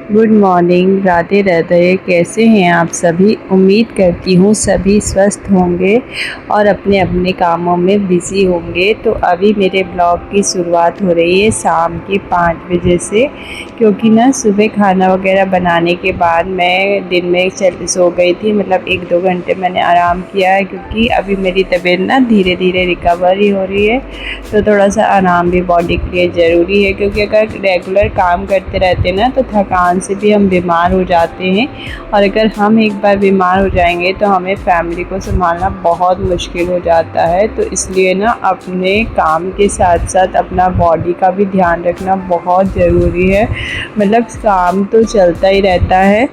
Good morning, Radhe Radhe. कैसे हैं आप सभी? उम्मीद करती हूँ सभी स्वस्थ होंगे और अपने अपने कामों में बिज़ी होंगे। तो अभी मेरे ब्लॉग की शुरुआत हो रही है शाम के 5 बजे से, क्योंकि ना सुबह खाना वगैरह बनाने के बाद मैं दिन में सो गई थी। मतलब 1-2 घंटे मैंने आराम किया है, क्योंकि अभी मेरी तबीयत ना धीरे धीरे रिकवरी हो रही है। तो थोड़ा सा आराम भी बॉडी के लिए ज़रूरी है, क्योंकि अगर रेगुलर काम करते रहते ना तो थकान से भी हम बीमार हो जाते हैं। और अगर हम एक बार बीमार हो जाएंगे तो हमें फैमिली को संभालना बहुत मुश्किल हो जाता है। तो इसलिए ना अपने काम के साथ साथ अपना बॉडी का भी ध्यान रखना बहुत ज़रूरी है। मतलब काम तो चलता ही रहता है,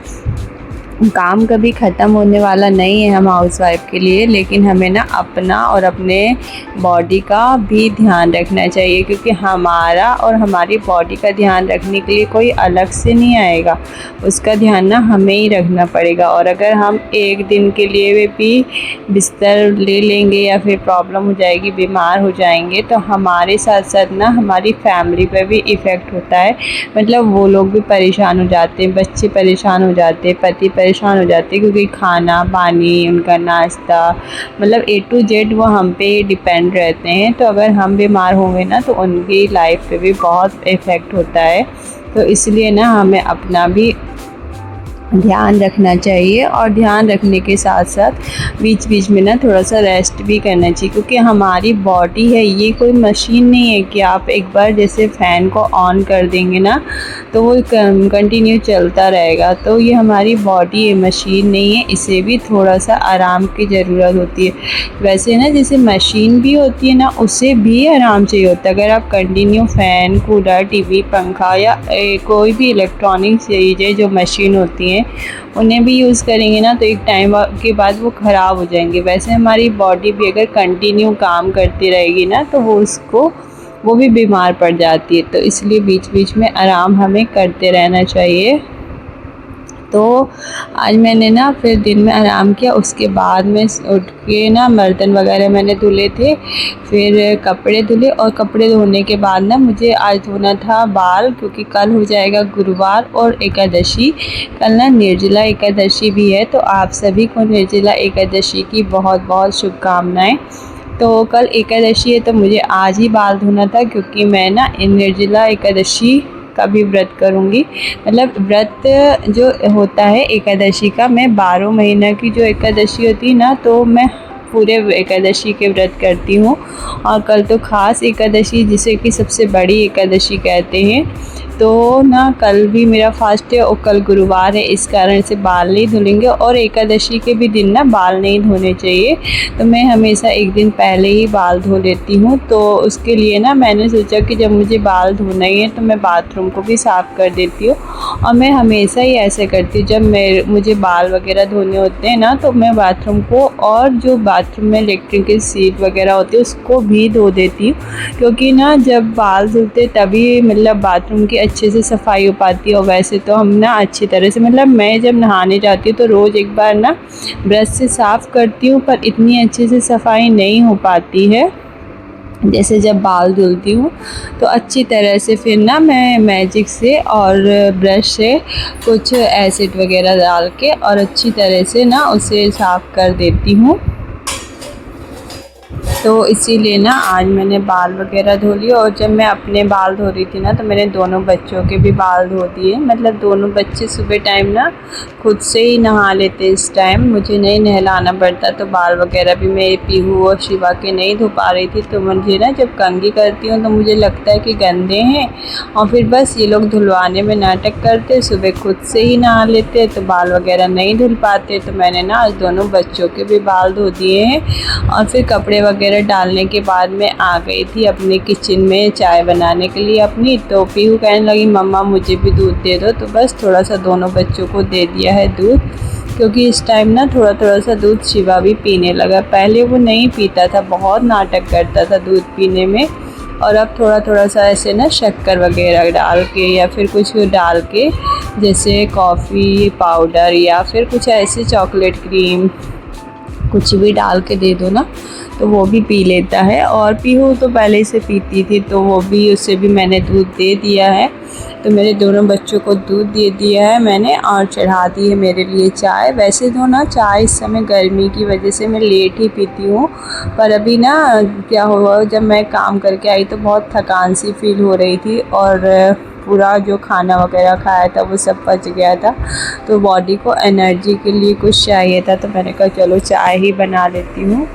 काम कभी ख़त्म होने वाला नहीं है हम हाउसवाइफ के लिए। लेकिन हमें ना अपना और अपने बॉडी का भी ध्यान रखना चाहिए, क्योंकि हमारा और हमारी बॉडी का ध्यान रखने के लिए कोई अलग से नहीं आएगा। उसका ध्यान ना हमें ही रखना पड़ेगा। और अगर हम एक दिन के लिए भी बिस्तर ले लेंगे या फिर प्रॉब्लम हो जाएगी, बीमार हो जाएंगे, तो हमारे साथ साथ ना हमारी फैमिली पर भी इफ़ेक्ट होता है। मतलब वो लोग भी परेशान हो जाते हैं, बच्चे परेशान हो जाते हैं, पति परेशान हो जाते हैं, क्योंकि खाना पानी, उनका नाश्ता, मतलब A to Z वो हम पे ही डिपेंड रहते हैं। तो अगर हम बीमार होंगे ना तो उनकी लाइफ पे भी बहुत इफ़ेक्ट होता है। तो इसलिए ना हमें अपना भी ध्यान रखना चाहिए, और ध्यान रखने के साथ साथ बीच बीच में ना थोड़ा सा रेस्ट भी करना चाहिए, क्योंकि हमारी बॉडी है, ये कोई मशीन नहीं है कि आप एक बार जैसे फ़ैन को ऑन कर देंगे ना तो वो कंटिन्यू चलता रहेगा। तो ये हमारी बॉडी है, मशीन नहीं है, इसे भी थोड़ा सा आराम की ज़रूरत होती है। वैसे ना जैसे मशीन भी होती है ना, उसे भी आराम चाहिए होता है। अगर आप कंटिन्यू फ़ैन, कूलर, टीवी, पंखा या कोई भी इलेक्ट्रॉनिक चीज़ें जो मशीन होती हैं उन्हें भी यूज़ करेंगे ना तो एक टाइम के बाद वो ख़राब हो जाएंगे। वैसे हमारी बॉडी भी अगर कंटिन्यू काम करती रहेगी ना तो वो भी बीमार पड़ जाती है। तो इसलिए बीच बीच में आराम हमें करते रहना चाहिए। तो आज मैंने ना फिर दिन में आराम किया, उसके बाद में उठ के ना बर्तन वगैरह मैंने धुले थे, फिर कपड़े धुले। और कपड़े धोने के बाद ना मुझे आज धोना था बाल, क्योंकि कल हो जाएगा गुरुवार और एकादशी। कल ना निर्जला एकादशी भी है, तो आप सभी को निर्जला एकादशी की बहुत बहुत शुभकामनाएँ। तो कल एकादशी है तो मुझे आज ही बाल धोना था, क्योंकि मैं ना निर्जला एकादशी का भी व्रत करूँगी। मतलब व्रत जो होता है एकादशी का, मैं 12 महीना की जो एकादशी होती है ना, तो मैं पूरे एकादशी के व्रत करती हूँ। और कल तो खास एकादशी, जिसे कि सबसे बड़ी एकादशी कहते हैं, तो ना कल भी मेरा फास्ट है और कल गुरुवार है, इस कारण से बाल नहीं धुलेंगे। और एकादशी के भी दिन ना बाल नहीं धोने चाहिए, तो मैं हमेशा एक दिन पहले ही बाल धो लेती हूँ। तो उसके लिए ना मैंने सोचा कि जब मुझे बाल धोना ही है तो मैं बाथरूम को भी साफ़ कर देती हूँ। और मैं हमेशा ही ऐसे करती हूँ, जब मुझे बाल वगैरह धोने होते हैं ना तो मैं बाथरूम को और जो बाथरूम में इलेक्ट्रिक की सीट वगैरह होती है उसको भी धो देती हूँ, क्योंकि ना जब बाल धुलते तभी मतलब बाथरूम की अच्छे से सफाई हो पाती है। और वैसे तो हम ना अच्छी तरह से, मतलब मैं जब नहाने जाती हूँ तो रोज़ एक बार ना ब्रश से साफ़ करती हूँ, पर इतनी अच्छे से सफाई नहीं हो पाती है जैसे जब बाल धुलती हूँ। तो अच्छी तरह से फिर ना मैं मैजिक से और ब्रश से कुछ एसिड वगैरह डाल के और अच्छी तरह से ना उसे साफ़ कर देती हूँ। तो इसीलिए ना आज मैंने बाल वगैरह धो लिए। और जब मैं अपने बाल धो रही थी ना तो मैंने दोनों बच्चों के भी बाल धो दिए। मतलब दोनों बच्चे सुबह टाइम ना खुद से ही नहा लेते, इस टाइम मुझे नहीं नहलाना पड़ता। तो बाल वगैरह भी मैं पीहू और शिवा के नहीं धो पा रही थी। तो मुझे ना जब कंघी करती हूँ तो मुझे लगता है कि गंदे हैं, और फिर बस ये लोग धुलवाने में नाटक करते, सुबह खुद से ही नहा लेते, तो बाल वगैरह नहीं धुल पाते। तो मैंने ना आज दोनों बच्चों के भी बाल धो दिए हैं। और फिर कपड़े वगैरह डालने के बाद मैं आ गई थी अपने किचन में चाय बनाने के लिए अपनी। तो पीहू कहने लगी मम्मा मुझे भी दूध दे दो, तो बस थोड़ा सा दोनों बच्चों को दे दिया है दूध, क्योंकि इस टाइम ना थोड़ा थोड़ा सा दूध शिवा भी पीने लगा। पहले वो नहीं पीता था, बहुत नाटक करता था दूध पीने में, और अब थोड़ा थोड़ा सा ऐसे ना शक्कर वगैरह डाल के या फिर कुछ डाल के, जैसे कॉफ़ी पाउडर या फिर कुछ ऐसे चॉकलेट क्रीम कुछ भी डाल के दे दो ना तो वो भी पी लेता है। और पीहू तो पहले से पीती थी तो वो भी, उससे भी मैंने दूध दे दिया है। तो मेरे दोनों बच्चों को दूध दे दिया है मैंने और चढ़ा दी है मेरे लिए चाय। वैसे तो ना चाय इस समय गर्मी की वजह से मैं लेट ही पीती हूँ, पर अभी ना क्या हुआ, जब मैं काम करके आई तो बहुत थकान सी फील हो रही थी और पूरा जो खाना वगैरह खाया था वो सब पच गया था, तो बॉडी को एनर्जी के लिए कुछ चाहिए था, तो मैंने कहा चलो चाय ही बना लेती हूँ।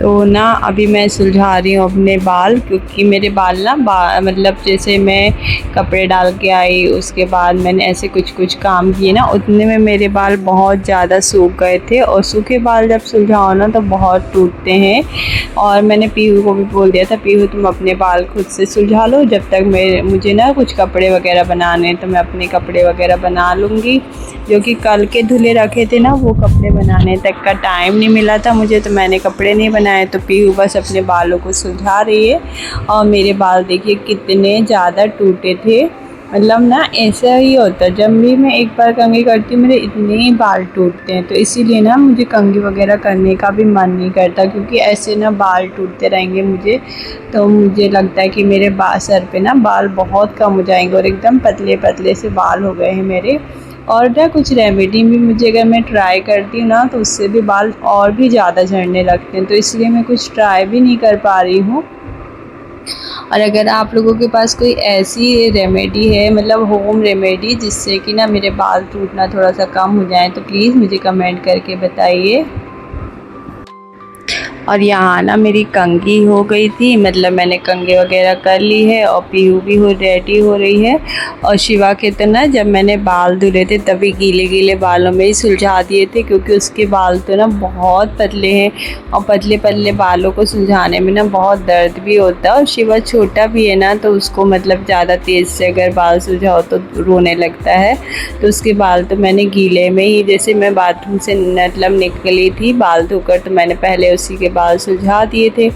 तो ना अभी मैं सुलझा रही हूँ अपने बाल, क्योंकि मेरे बाल ना मतलब जैसे मैं कपड़े डाल के आई उसके बाद मैंने ऐसे कुछ कुछ काम किए ना, उतने में मेरे बाल बहुत ज़्यादा सूख गए थे। और सूखे बाल जब सुलझाओ ना तो बहुत टूटते हैं। और मैंने पीहू को भी बोल दिया था, पीहू तुम अपने बाल खुद से सुलझा लो, जब तक मुझे ना कुछ कपड़े वगैरह बनाने, तो मैं अपने कपड़े वगैरह बना लूँगी। जो कि कल के धुले रखे थे ना, वो कपड़े बनाने तक का टाइम नहीं मिला था मुझे, तो मैंने कपड़े नहीं बनाए। तो पीहू बस अपने बालों को सुलझा रही है। और मेरे बाल देखिए कितने ज़्यादा टूटे थे। मतलब ना ऐसा ही होता है, जब भी मैं एक बार कंघी करती हूँ मेरे इतने बाल टूटते हैं, तो इसीलिए ना मुझे कंघी वगैरह करने का भी मन नहीं करता, क्योंकि ऐसे ना बाल टूटते रहेंगे मुझे, तो मुझे लगता है कि मेरे सर पे ना बाल बहुत कम हो जाएंगे और एकदम पतले पतले से बाल हो गए हैं मेरे। और ना कुछ रेमेडी भी मुझे, अगर मैं ट्राई करती हूँ ना तो उससे भी बाल और भी ज़्यादा झड़ने लगते हैं, तो इसलिए मैं कुछ ट्राई भी नहीं कर पा रही हूँ। और अगर आप लोगों के पास कोई ऐसी रेमेडी है, मतलब होम रेमेडी, जिससे कि ना मेरे बाल टूटना थोड़ा सा कम हो जाए, तो प्लीज़ मुझे कमेंट करके बताइए। और यहाँ ना मेरी कंघी हो गई थी, मतलब मैंने कंघी वगैरह कर ली है और पीहू भी रेडी हो रही है। और शिवा के तो ना जब मैंने बाल धुले थे तभी गीले गीले बालों में ही सुलझा दिए थे, क्योंकि उसके बाल तो ना बहुत पतले हैं और पतले पतले बालों को सुलझाने में ना बहुत दर्द भी होता है। और शिवा छोटा भी है ना, तो उसको मतलब ज़्यादा तेज़ से अगर बाल सुलझाओ तो रोने लगता है। तो उसके बाल तो मैंने गीले में ही, जैसे मैं बाथरूम से मतलब निकली थी बाल धोकर, तो मैंने पहले उसी के बाल सुलझा दिए थे।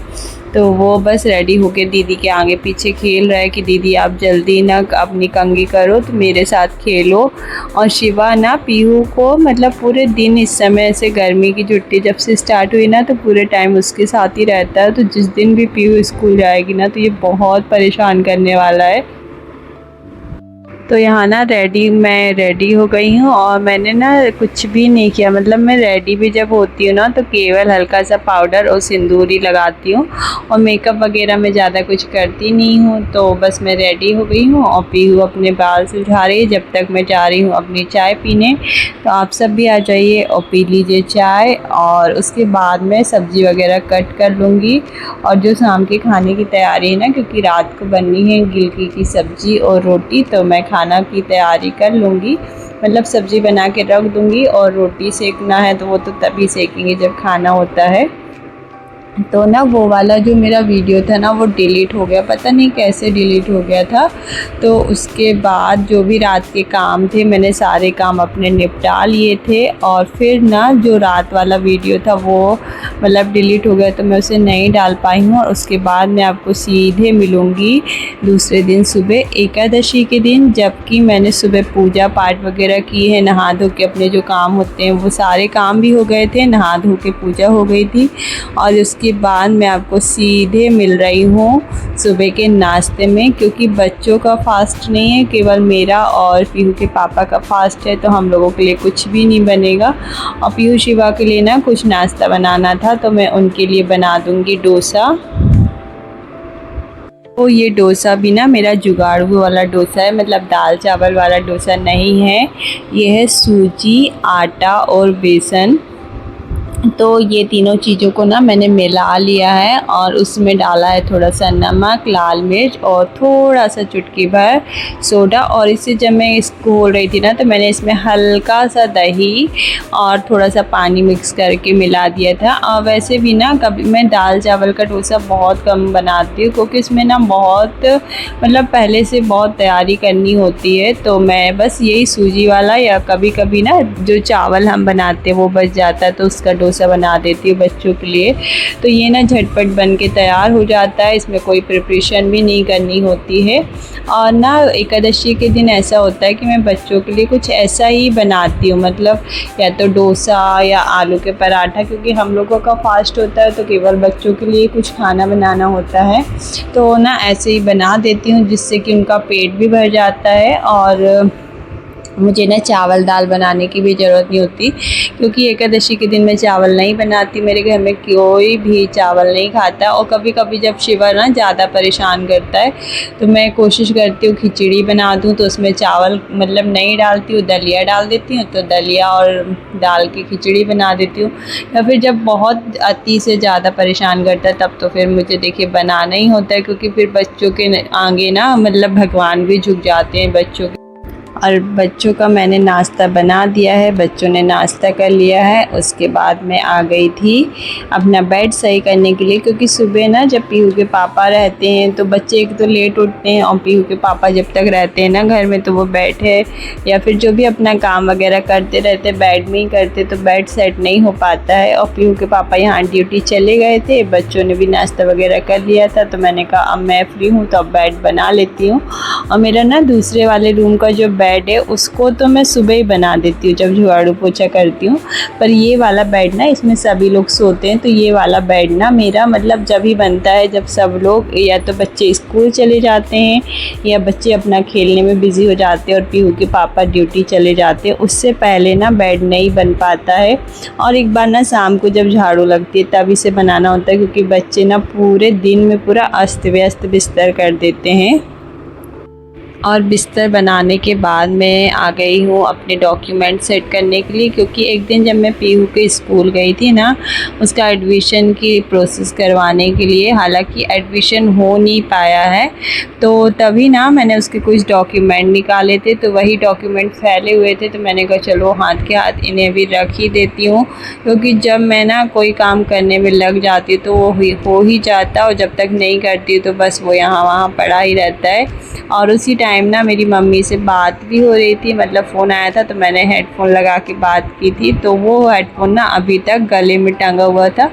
तो वो बस रेडी होके दीदी के आगे पीछे खेल रहा है कि दीदी आप जल्दी ना अपनी कंघी करो तो मेरे साथ खेलो। और शिवा ना पीहू को मतलब पूरे दिन, इस समय से गर्मी की छुट्टी जब से स्टार्ट हुई ना, तो पूरे टाइम उसके साथ ही रहता है। तो जिस दिन भी पीहू स्कूल जाएगी ना तो ये बहुत परेशान करने वाला है। तो यहाँ ना मैं रेडी हो गई हूँ और मैंने ना कुछ भी नहीं किया, मतलब मैं रेडी भी जब होती हूँ ना तो केवल हल्का सा पाउडर और सिंदूर ही लगाती हूँ और मेकअप वगैरह मैं ज़्यादा कुछ करती नहीं हूँ। तो बस मैं रेडी हो गई हूँ और पीहू अपने बाल सुलझा रही है, जब तक मैं जा रही हूँ अपनी चाय पीने। तो आप सब भी आ जाइए और पी लीजिए चाय, और उसके बाद मैं सब्ज़ी वगैरह कट कर लूँगी। और जो शाम के खाने की तैयारी है ना, क्योंकि रात को बननी है गिलकी की सब्ज़ी और रोटी, तो मैं खाना की तैयारी कर लूँगी, मतलब सब्ज़ी बना के रख दूँगी। और रोटी सेकना है तो वो तो तभी सेकेंगे जब खाना होता है। तो ना वो वाला जो मेरा वीडियो था ना वो डिलीट हो गया, पता नहीं कैसे डिलीट हो गया था। तो उसके बाद जो भी रात के काम थे मैंने सारे काम अपने निपटा लिए थे, और फिर ना जो रात वाला वीडियो था वो मतलब डिलीट हो गया, तो मैं उसे नहीं डाल पाई हूँ। और उसके बाद मैं आपको सीधे मिलूँगी दूसरे दिन सुबह एकादशी के दिन, जबकि मैंने सुबह पूजा पाठ वगैरह की है, नहा धो के अपने जो काम होते हैं वो सारे काम भी हो गए थे, नहा धो के पूजा हो गई थी। और उसके बाद मैं आपको सीधे मिल रही हूँ सुबह के नाश्ते में, क्योंकि बच्चों का फास्ट नहीं है, केवल मेरा और पीहू के पापा का फास्ट है, तो हम लोगों के लिए कुछ भी नहीं बनेगा। और पीहू शिवा के लिए ना कुछ नाश्ता बनाना था, तो मैं उनके लिए बना दूँगी डोसा। तो ये डोसा भी ना मेरा जुगाड़ू वाला डोसा है, मतलब दाल चावल वाला डोसा नहीं है। ये है सूजी, आटा और बेसन। तो ये तीनों चीज़ों को ना मैंने मिला लिया है और उसमें डाला है थोड़ा सा नमक, लाल मिर्च और थोड़ा सा चुटकी भर सोडा। और इसे जब मैं इसको घोल रही थी ना तो मैंने इसमें हल्का सा दही और थोड़ा सा पानी मिक्स करके मिला दिया था। और वैसे भी ना कभी मैं दाल चावल का डोसा बहुत कम बनाती हूँ, क्योंकि इसमें ना बहुत मतलब पहले से बहुत तैयारी करनी होती है। तो मैं बस यही सूजी वाला, या कभी कभी ना जो चावल हम बनाते हैं वो बच जाता है तो उसका डोसा डोसा बना देती हूँ बच्चों के लिए। तो ये ना झटपट बन के तैयार हो जाता है, इसमें कोई प्रिपरेशन भी नहीं करनी होती है। और ना एकादशी के दिन ऐसा होता है कि मैं बच्चों के लिए कुछ ऐसा ही बनाती हूँ, मतलब या तो डोसा या आलू के पराठा, क्योंकि हम लोगों का फास्ट होता है तो केवल बच्चों के लिए कुछ खाना बनाना होता है। तो ना ऐसे ही बना देती हूँ जिससे कि उनका पेट भी भर जाता है और मुझे ना चावल दाल बनाने की भी ज़रूरत नहीं होती, क्योंकि एकादशी के दिन मैं चावल नहीं बनाती। मेरे घर में कोई भी चावल नहीं खाता। और कभी कभी जब शिवा ना ज़्यादा परेशान करता है तो मैं कोशिश करती हूँ खिचड़ी बना दूँ, तो उसमें चावल मतलब नहीं डालती हूँ, दलिया डाल देती हूँ। तो दलिया और दाल की खिचड़ी बना देती हूँ। या फिर जब बहुत अति से ज़्यादा परेशान करता है तब तो फिर मुझे देखिए बनाना ही होता है, क्योंकि फिर बच्चों के आगे ना मतलब भगवान भी झुक जाते हैं बच्चों के। और बच्चों का मैंने नाश्ता बना दिया है, बच्चों ने नाश्ता कर लिया है। उसके बाद मैं आ गई थी अपना बेड सही करने के लिए, क्योंकि सुबह ना जब पीहू के पापा रहते हैं तो बच्चे एक तो लेट उठते हैं, और पीहू के पापा जब तक रहते हैं ना घर में तो वो बैठे या फिर जो भी अपना काम वगैरह करते रहते बेड में ही करते, तो बेड सेट नहीं हो पाता है। और पीहू के पापा यहाँ ड्यूटी चले गए थे, बच्चों ने भी नाश्ता वगैरह कर लिया था, तो मैंने कहा अब मैं फ्री हूँ तो अब बेड बना लेती हूँ। और मेरा ना दूसरे वाले रूम का जो बेड है उसको तो मैं सुबह ही बना देती हूँ जब झाड़ू पोछा करती हूँ, पर ये वाला बेड ना इसमें सभी लोग सोते हैं, तो ये वाला बेड ना मेरा मतलब जब ही बनता है जब सब लोग या तो बच्चे स्कूल चले जाते हैं या बच्चे अपना खेलने में बिज़ी हो जाते हैं और पीहू के पापा ड्यूटी चले जाते हैं, उससे पहले ना बेड नहीं बन पाता है। और एक बार ना शाम को जब झाड़ू लगती है तब इसे बनाना होता है, क्योंकि बच्चे ना पूरे दिन में पूरा अस्त व्यस्त बिस्तर कर देते हैं। और बिस्तर बनाने के बाद मैं आ गई हूँ अपने डॉक्यूमेंट सेट करने के लिए, क्योंकि एक दिन जब मैं पीहू के स्कूल गई थी ना उसका एडमिशन की प्रोसेस करवाने के लिए, हालांकि एडमिशन हो नहीं पाया है, तो तभी ना मैंने उसके कुछ डॉक्यूमेंट निकाले थे, तो वही डॉक्यूमेंट फैले हुए थे, तो मैंने कहा चलो हाथ के हाथ इन्हें भी रख ही देती हूँ, क्योंकि जब मैं ना कोई काम करने में लग जाती हूँ तो वो हो ही जाता है, और जब तक नहीं करती तो बस वो यहाँ वहाँ पड़ा ही रहता है। और उसी टाइम ना मेरी मम्मी से बात भी हो रही थी, मतलब फ़ोन आया था तो मैंने हेडफोन लगा के बात की थी, तो वो हेडफोन ना अभी तक गले में टंगा हुआ था,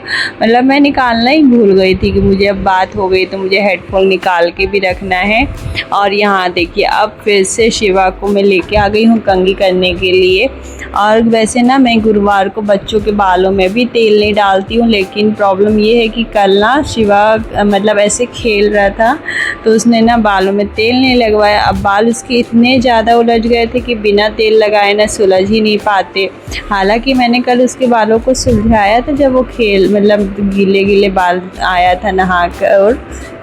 मतलब मैं निकालना ही भूल गई थी कि मुझे अब बात हो गई तो मुझे हेडफोन निकाल के भी रखना है। और यहाँ देखिए अब फिर से शिवा को मैं लेके आ गई हूँ कंघी करने के लिए। और वैसे ना मैं गुरुवार को बच्चों के बालों में भी तेल नहीं डालती हूँ, लेकिन प्रॉब्लम ये है कि कल ना शिवा मतलब ऐसे खेल रहा था तो उसने ना बालों में तेल नहीं लगवाया। अब बाल उसके इतने ज़्यादा उलझ गए थे कि बिना तेल लगाए ना सुलझ ही नहीं पाते। हालांकि मैंने कल उसके बालों को सुलझाया था जब वो मतलब गीले गीले बाल आया था नहा कर और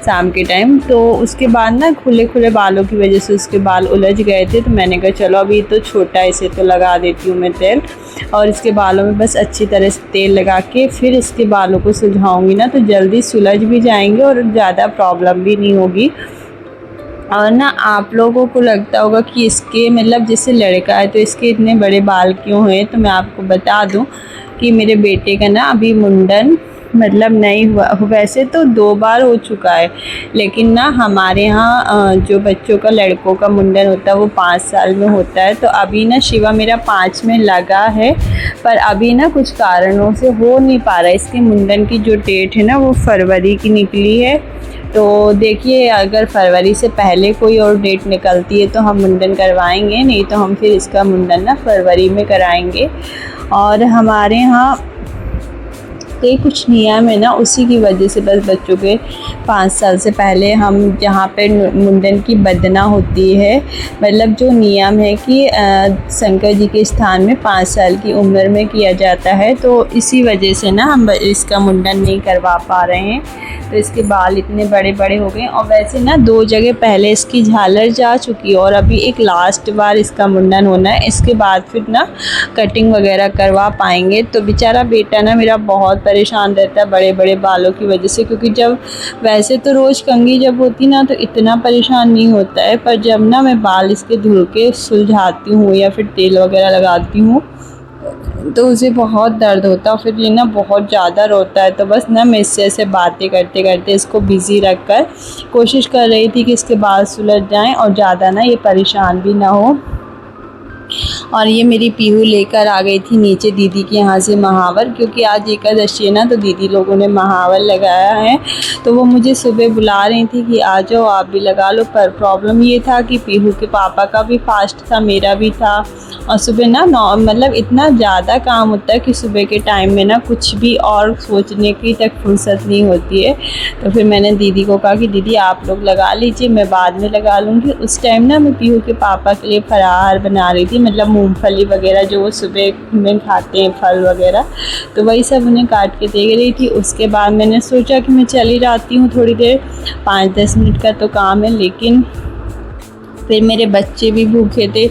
शाम के टाइम, तो उसके बाद ना खुले खुले बालों की वजह से उसके बाल उलझ गए थे, तो मैंने कहा चलो अभी तो छोटा इसे तो लगा देती हूँ मैं तेल, और इसके बालों में बस अच्छी तरह से तेल लगा के फिर इसके बालों को सुलझाऊँगी ना तो जल्दी सुलझ भी जाएंगे और ज़्यादा प्रॉब्लम भी नहीं होगी। और ना आप लोगों को लगता होगा कि इसके मतलब जैसे लड़का है तो इसके इतने बड़े बाल क्यों हैं, तो मैं आपको बता दूं कि मेरे बेटे का ना अभी मुंडन मतलब नहीं हुआ, वैसे तो 2 बार हो चुका है, लेकिन ना हमारे यहाँ जो बच्चों का लड़कों का मुंडन होता है वो 5 साल में होता है। तो अभी ना शिवा मेरा 5 में लगा है, पर अभी ना कुछ कारणों से हो नहीं पा रहा है। इसके मुंडन की जो डेट है ना वो फरवरी की निकली है, तो देखिए अगर फरवरी से पहले कोई और डेट निकलती है तो हम मुंडन करवाएंगे, नहीं तो हम फिर इसका मुंडन ना फरवरी में कराएंगे। और हमारे यहाँ कई कुछ नियम है ना, उसी की वजह से बस बच्चों के 5 साल से पहले हम जहाँ पे मुंडन की बदना होती है, मतलब जो नियम है कि शंकर जी के स्थान में 5 साल की उम्र में किया जाता है, तो इसी वजह से ना हम इसका मुंडन नहीं करवा पा रहे हैं। तो इसके बाल इतने बड़े बड़े हो गए, और वैसे ना 2 जगह पहले इसकी झालर जा चुकी है और अभी एक लास्ट बार इसका मुंडन होना है, इसके बाद फिर ना कटिंग वगैरह करवा पाएंगे। तो बेचारा बेटा ना मेरा बहुत परेशान रहता है बड़े बड़े बालों की वजह से, क्योंकि जब वैसे तो रोज़ कंघी जब होती ना तो इतना परेशान नहीं होता है, पर जब ना मैं बाल इसके धुल के सुलझाती हूँ या फिर तेल वगैरह लगाती हूँ तो उसे बहुत दर्द होता है, फिर ये ना बहुत ज़्यादा रोता है। तो बस ना मैं इससे ऐसे बातें करते करते इसको बिज़ी रख कर कोशिश कर रही थी कि इसके बाल सुलझ जाएं और ज़्यादा ना ये परेशान भी ना हो। और ये मेरी पीहू लेकर आ गई थी नीचे दीदी के यहाँ से महावर, क्योंकि आज एकादशी है ना, तो दीदी लोगों ने महावर लगाया है। तो वो मुझे सुबह बुला रही थी कि आ जाओ आप भी लगा लो। पर प्रॉब्लम ये था कि पीहू के पापा का भी फास्ट था, मेरा भी था, और सुबह ना मतलब इतना ज़्यादा काम होता है कि सुबह के टाइम में ना कुछ भी और सोचने की तक फुर्सत नहीं होती है। तो फिर मैंने दीदी को कहा कि दीदी आप लोग लगा लीजिए, मैं बाद में लगा लूँगी। उस टाइम ना मैं पीहू के पापा के लिए फराहार बना रही थी, मतलब मूंगफली वगैरह जो वो सुबह में खाते हैं, फल वगैरह, तो वही सब उन्हें काट के दे रही थी। उसके बाद मैंने सोचा कि मैं चली जाती हूँ थोड़ी देर, 5-10 मिनट का तो काम है। लेकिन फिर मेरे बच्चे भी भूखे थे,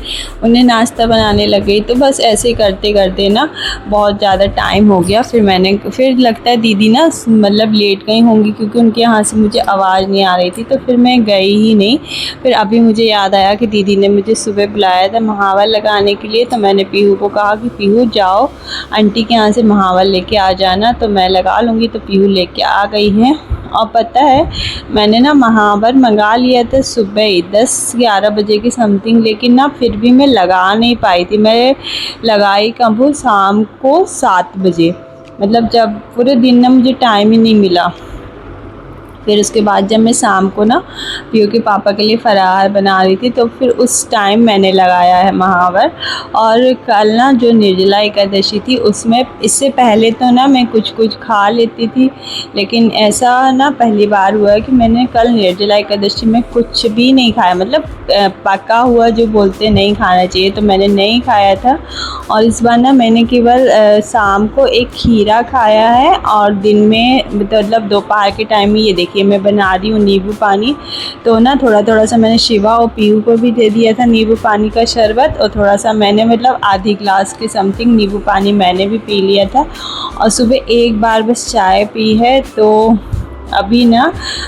उन्हें नाश्ता बनाने लगे, तो बस ऐसे करते करते ना बहुत ज़्यादा टाइम हो गया। फिर लगता है दीदी ना मतलब लेट गई होंगी, क्योंकि उनके यहाँ से मुझे आवाज़ नहीं आ रही थी, तो फिर मैं गई ही नहीं। फिर अभी मुझे याद आया कि दीदी ने मुझे सुबह बुलाया था महावर लगाने के लिए, तो मैंने पीहू को कहा कि पीहू जाओ आंटी के यहाँ से महावर लेके आ जाना, तो मैं लगा लूँगी। तो पीहू लेके आ गई है। और पता है मैंने ना महावर मंगा लिया था सुबह ही 10-11 बजे के समथिंग, लेकिन ना फिर भी मैं लगा नहीं पाई थी। मैं लगाई कब, वो शाम को 7 बजे, मतलब जब पूरे दिन ना मुझे टाइम ही नहीं मिला। फिर उसके बाद जब मैं शाम को ना पीहू के पापा के लिए फराहार बना रही थी, तो फिर उस टाइम मैंने लगाया है महावर। और कल ना जो निर्जला एकादशी थी, उसमें इससे पहले तो ना मैं कुछ कुछ खा लेती थी, लेकिन ऐसा ना पहली बार हुआ है कि मैंने कल निर्जला एकादशी में कुछ भी नहीं खाया, मतलब पका हुआ जो बोलते नहीं खाना चाहिए, तो मैंने नहीं खाया था। और इस बार ना मैंने केवल शाम को एक खीरा खाया है, और दिन में मतलब दोपहर के टाइम में ये देखिए मैं बना रही हूँ नींबू पानी। तो ना थोड़ा थोड़ा सा मैंने शिवा और पीहू को भी दे दिया था नींबू पानी का शरबत, और थोड़ा सा मैंने मतलब आधी ग्लास के समथिंग नींबू पानी मैंने भी पी लिया था। और सुबह एक बार बस चाय पी है। तो अभी ना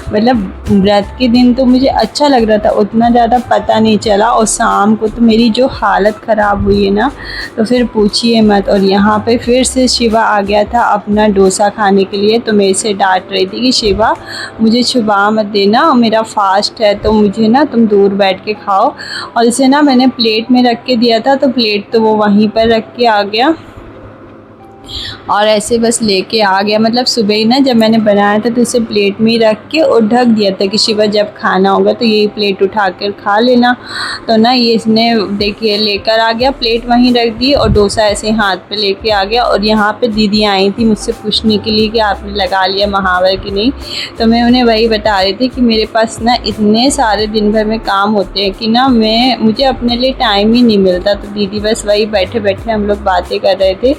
मतलब व्रत के दिन तो मुझे अच्छा लग रहा था, उतना ज़्यादा पता नहीं चला, और शाम को तो मेरी जो हालत ख़राब हुई है ना, तो फिर पूछिए मत। और यहाँ पे फिर से शिवा आ गया था अपना डोसा खाने के लिए, तो मेरे से डांट रही थी कि शिवा मुझे छुपा मत देना, मेरा फास्ट है, तो मुझे ना तुम दूर बैठ के खाओ। और इसे ना मैंने प्लेट में रख के दिया था, तो प्लेट तो वो वहीं पर रख के आ गया, और ऐसे बस लेके आ गया। मतलब सुबह ही ना जब मैंने बनाया था, तो इसे प्लेट में ही रख के और ढक दिया था कि शिवा जब खाना होगा तो यही प्लेट उठा कर खा लेना। तो ना ये इसने देखिए लेकर आ गया, प्लेट वहीं रख दी, और डोसा ऐसे हाथ पे लेके आ गया। और यहाँ पे दीदी आई थी मुझसे पूछने के लिए कि आपने लगा लिया महावर कि नहीं, तो मैं उन्हें वही बता रही थी कि मेरे पास ना इतने सारे दिन भर में काम होते हैं कि ना मुझे अपने लिए टाइम ही नहीं मिलता। तो दीदी बस वही बैठे बैठे हम लोग बातें कर रहे थे।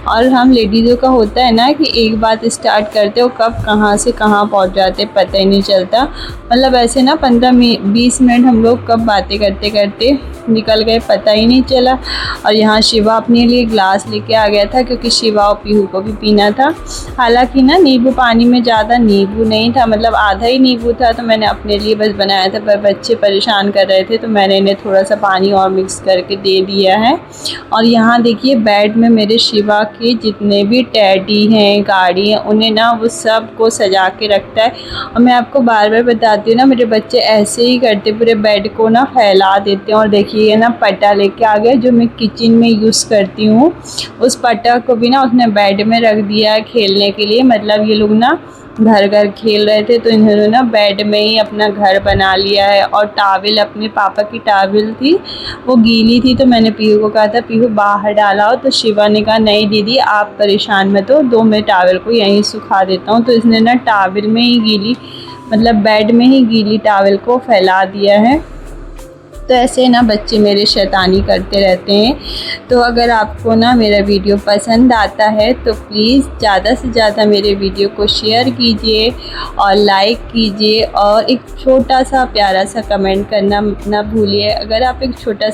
और हम लेडीज़ों का होता है ना कि एक बात स्टार्ट करते हो कब कहाँ से कहाँ पहुँच जाते पता ही नहीं चलता। मतलब ऐसे ना 15-20 मिनट हम लोग कब बातें करते करते निकल गए पता ही नहीं चला। और यहाँ शिवा अपने लिए ग्लास लेके आ गया था, क्योंकि शिवा और पीहू को भी पीना था। हालांकि ना नींबू पानी में ज़्यादा नींबू नहीं था, मतलब आधा ही नींबू था, तो मैंने अपने लिए बस बनाया था। पर बच्चे परेशान कर रहे थे, तो मैंने इन्हें थोड़ा सा पानी और मिक्स करके दे दिया है। और यहाँ देखिए बेड में मेरे शिवा के जितने भी टैडी हैं, गाड़ी हैं, उन्हें ना वो सब को सजा के रखता है। और मैं आपको बार बार बताती हूँ ना, मेरे बच्चे ऐसे ही करते, पूरे बेड को ना फैला देते हैं। और देखिए ये ना पटा लेके आ गया, जो मैं किचन में यूज़ करती हूँ, उस पटा को भी ना उसने बेड में रख दिया है खेलने के लिए। मतलब ये लोग ना घर घर खेल रहे थे, तो इन्होंने ना बेड में ही अपना घर बना लिया है। और टावल, अपने पापा की टावल थी, वो गीली थी, तो मैंने पीहू को कहा था पीहू बाहर डाला हो, तो शिवा ने कहा नहीं दीदी आप परेशान मत हो, दो मैं टावल को यहीं सुखा देता हूँ। तो इसने ना टावल में ही गीली, मतलब बेड में ही गीली टावल को फैला दिया है। तो ऐसे ना बच्चे मेरे शैतानी करते रहते हैं। तो अगर आपको ना मेरा वीडियो पसंद आता है तो प्लीज़ ज़्यादा से ज़्यादा मेरे वीडियो को शेयर कीजिए और लाइक कीजिए, और एक छोटा सा प्यारा सा कमेंट करना ना भूलिए। अगर आप एक छोटा